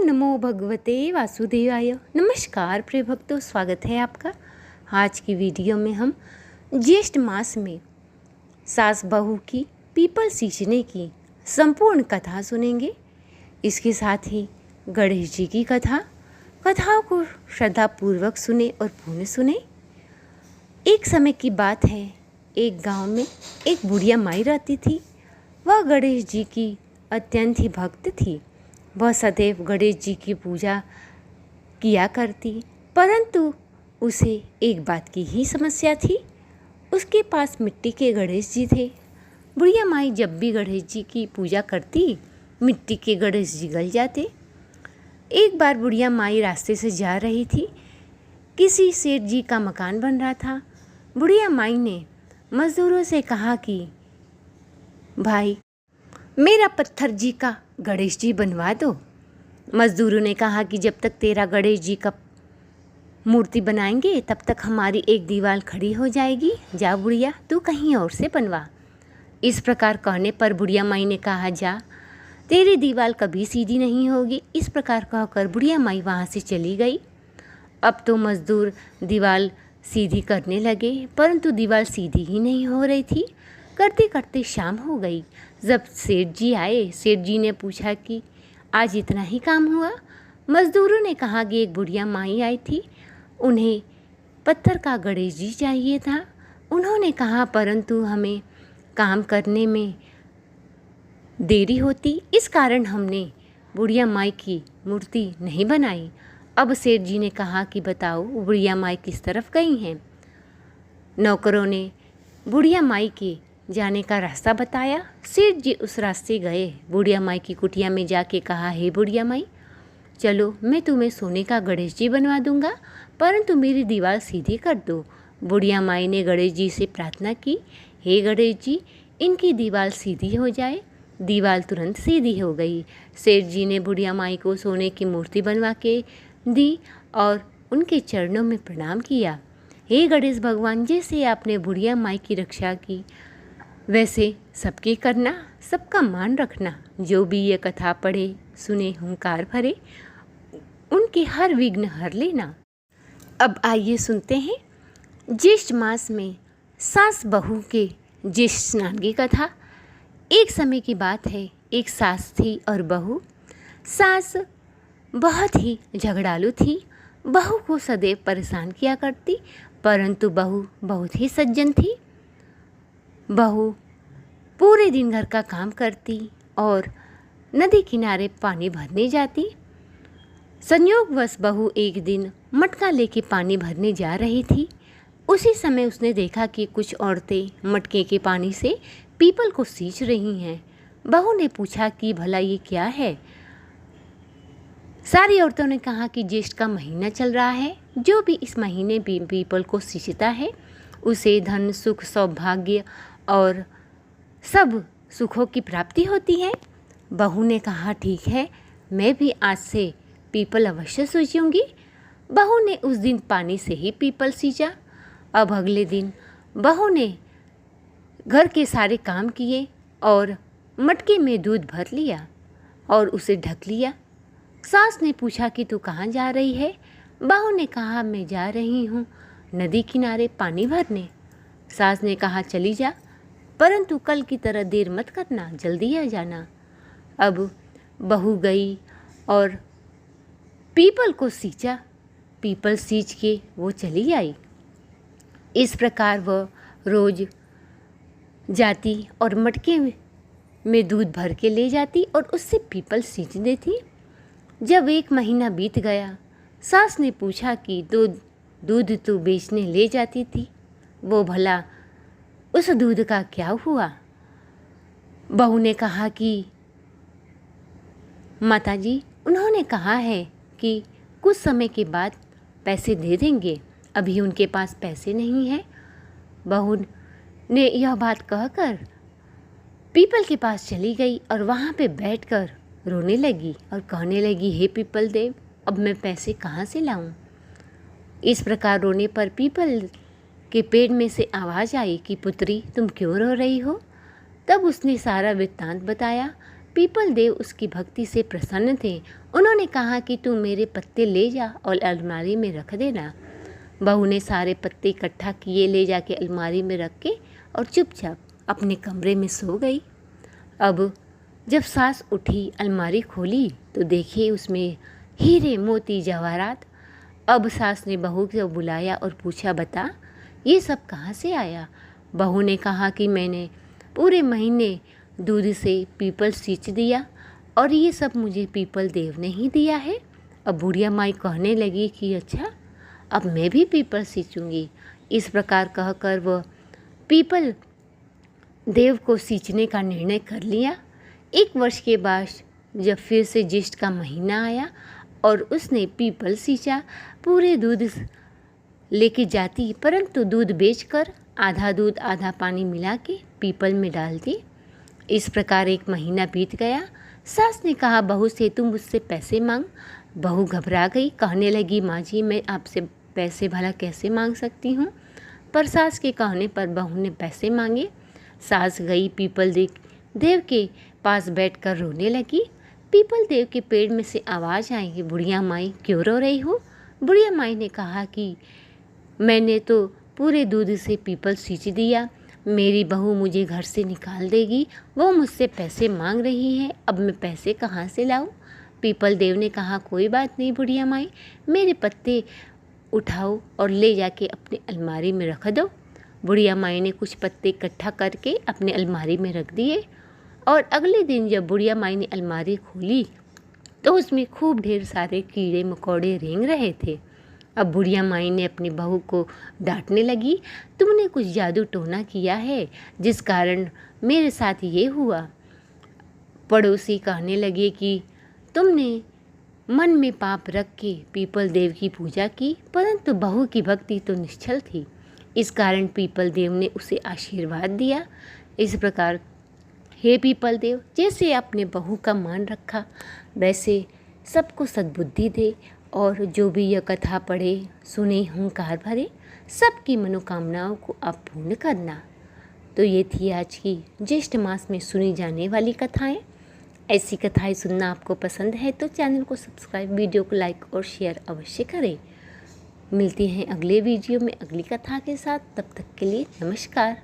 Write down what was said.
नमो भगवते वासुदेवाय। नमस्कार प्रिय भक्तों, स्वागत है आपका। आज की वीडियो में हम ज्येष्ठ मास में सास बहू की पीपल सींचने की संपूर्ण कथा सुनेंगे। इसके साथ ही गणेश जी की कथाओं को श्रद्धापूर्वक सुने और पुण्य सुने। एक समय की बात है, एक गांव में एक बुढ़िया माई रहती थी। वह गणेश जी की अत्यंत ही भक्त थी। वह सदैव गणेश जी की पूजा किया करती, परंतु उसे एक बात की ही समस्या थी। उसके पास मिट्टी के गणेश जी थे। बुढ़िया माई जब भी गणेश जी की पूजा करती, मिट्टी के गणेश जी गल जाते। एक बार बुढ़िया माई रास्ते से जा रही थी। किसी सेठ जी का मकान बन रहा था। बुढ़िया माई ने मजदूरों से कहा कि भाई, मेरा पत्थर जी का गणेश जी बनवा दो। मजदूरों ने कहा कि जब तक तेरा गणेश जी का मूर्ति बनाएंगे तब तक हमारी एक दीवार खड़ी हो जाएगी। जा बुढ़िया, तू कहीं और से बनवा। इस प्रकार कहने पर बुढ़िया माई ने कहा, जा, तेरी दीवार कभी सीधी नहीं होगी। इस प्रकार कहकर बुढ़िया माई वहाँ से चली गई। अब तो मजदूर दीवार सीधी करने लगे, परंतु दीवार सीधी ही नहीं हो रही थी। करते करते शाम हो गई। जब सेठ जी आए, सेठ जी ने पूछा कि आज इतना ही काम हुआ। मजदूरों ने कहा कि एक बुढ़िया माई आई थी, उन्हें पत्थर का गणेश जी चाहिए था। उन्होंने कहा परंतु हमें काम करने में देरी होती, इस कारण हमने बुढ़िया माई की मूर्ति नहीं बनाई। अब सेठ जी ने कहा कि बताओ बुढ़िया माई किस तरफ गई हैं। नौकरों ने बुढ़िया माई के जाने का रास्ता बताया। सेठ जी उस रास्ते गए। बुढ़िया माई की कुटिया में जाके कहा, हे बुढ़िया माई, चलो मैं तुम्हें सोने का गणेश जी बनवा दूंगा, परंतु मेरी दीवार सीधी कर दो। बुढ़िया माई ने गणेश जी से प्रार्थना की, हे गणेश जी, इनकी दीवार सीधी हो जाए। दीवार तुरंत सीधी हो गई। सेठ जी ने बुढ़िया माई को सोने की मूर्ति बनवा के दी और उनके चरणों में प्रणाम किया। हे गणेश भगवान, जैसे आपने बुढ़िया माई की रक्षा की, वैसे सबकी करना, सबका मान रखना। जो भी ये कथा पढ़े सुने हुंकार भरे, उनके हर विघ्न हर लेना। अब आइए सुनते हैं ज्येष्ठ मास में सास बहू के ज्येष्ठ स्नान की कथा। एक समय की बात है, एक सास थी और बहू। सास बहुत ही झगड़ालू थी, बहू को सदैव परेशान किया करती, परंतु बहू बहुत ही सज्जन थी। बहू पूरे दिन घर का काम करती और नदी किनारे पानी भरने जाती। संयोगवश बहू एक दिन मटका लेके पानी भरने जा रही थी। उसी समय उसने देखा कि कुछ औरतें मटके के पानी से पीपल को सींच रही हैं। बहू ने पूछा कि भला ये क्या है। सारी औरतों ने कहा कि ज्येष्ठ का महीना चल रहा है, जो भी इस महीने पीपल को सींचता है उसे धन सुख सौभाग्य और सब सुखों की प्राप्ति होती है। बहू ने कहा, ठीक है, मैं भी आज से पीपल अवश्य सींचूंगी। बहू ने उस दिन पानी से ही पीपल सींचा। अब अगले दिन बहू ने घर के सारे काम किए और मटके में दूध भर लिया और उसे ढक लिया। सास ने पूछा कि तू कहाँ जा रही है। बहू ने कहा, मैं जा रही हूँ नदी किनारे पानी भरने। सास ने कहा, चली जा, परंतु कल की तरह देर मत करना, जल्दी आ जाना। अब बहू गई और पीपल को सींचा। पीपल सींच के वो चली आई। इस प्रकार वह रोज जाती और मटके में दूध भर के ले जाती और उससे पीपल सींच देती। जब एक महीना बीत गया, सास ने पूछा कि दूध तू बेचने ले जाती थी, वो भला उस दूध का क्या हुआ। बहू ने कहा कि माताजी, उन्होंने कहा है कि कुछ समय के बाद पैसे दे देंगे, अभी उनके पास पैसे नहीं हैं। बहू ने यह बात कहकर पीपल के पास चली गई और वहाँ पे बैठकर रोने लगी और कहने लगी, हे पीपल देव, अब मैं पैसे कहाँ से लाऊं। इस प्रकार रोने पर पीपल के पेड़ में से आवाज़ आई कि पुत्री, तुम क्यों रो रही हो। तब उसने सारा वृत्तांत बताया। पीपल देव उसकी भक्ति से प्रसन्न थे। उन्होंने कहा कि तू मेरे पत्ते ले जा और अलमारी में रख देना। बहू ने सारे पत्ते इकट्ठा किए, ले जाके अलमारी में रख के और चुपचाप अपने कमरे में सो गई। अब जब सास उठी, अलमारी खोली तो देखिए उसमें हीरे मोती जवाहरात। अब सास ने बहू को बुलाया और पूछा, बता ये सब कहाँ से आया। बहू ने कहा कि मैंने पूरे महीने दूध से पीपल सींच दिया और ये सब मुझे पीपल देव ने ही दिया है। अब बुढ़िया माई कहने लगी कि अच्छा, अब मैं भी पीपल सींचूंगी। इस प्रकार कहकर वह पीपल देव को सींचने का निर्णय कर लिया। 1 वर्ष के बाद जब फिर से ज्येष्ठ का महीना आया और उसने पीपल सींचा, पूरे दूध लेके जाती, परंतु दूध बेचकर आधा दूध आधा पानी मिला के पीपल में डालती। इस प्रकार 1 महीना बीत गया। सास ने कहा बहू से, तुम मुझसे पैसे मांग। बहू घबरा गई, कहने लगी, माँ जी मैं आपसे पैसे भला कैसे मांग सकती हूँ। पर सास के कहने पर बहू ने पैसे मांगे। सास गई पीपल देव के पास बैठकर रोने लगी। पीपल देव के पेड़ में से आवाज़ आई कि बुढ़िया माई क्यों रो रही हो। बुढ़िया माई ने कहा कि मैंने तो पूरे दूध से पीपल सींच दिया, मेरी बहू मुझे घर से निकाल देगी, वो मुझसे पैसे मांग रही है, अब मैं पैसे कहाँ से लाऊं। पीपल देव ने कहा कोई बात नहीं बुढ़िया माई, मेरे पत्ते उठाओ और ले जाके अपने अलमारी में रख दो। बुढ़िया माई ने कुछ पत्ते इकट्ठा करके अपने अलमारी में रख दिए और अगले दिन जब बुढ़िया माई ने अलमारी खोली तो उसमें खूब ढेर सारे कीड़े मकोड़े रेंग रहे थे। अब बुढ़िया माई ने अपनी बहू को डांटने लगी, तुमने कुछ जादू टोना किया है जिस कारण मेरे साथ ये हुआ। पड़ोसी कहने लगे कि तुमने मन में पाप रख के पीपल देव की पूजा की, परंतु बहू की भक्ति तो निश्चल थी, इस कारण पीपल देव ने उसे आशीर्वाद दिया। इस प्रकार हे पीपल देव, जैसे आपने बहू का मान रखा वैसे सबको सद्बुद्धि दे और जो भी यह कथा पढ़े सुने हुंकार भरे सबकी मनोकामनाओं को आप पूर्ण करना। तो ये थी आज की ज्येष्ठ मास में सुनी जाने वाली कथाएं। ऐसी कथाएं सुनना आपको पसंद है तो चैनल को सब्सक्राइब, वीडियो को लाइक और शेयर अवश्य करें। मिलती हैं अगले वीडियो में अगली कथा के साथ, तब तक के लिए नमस्कार।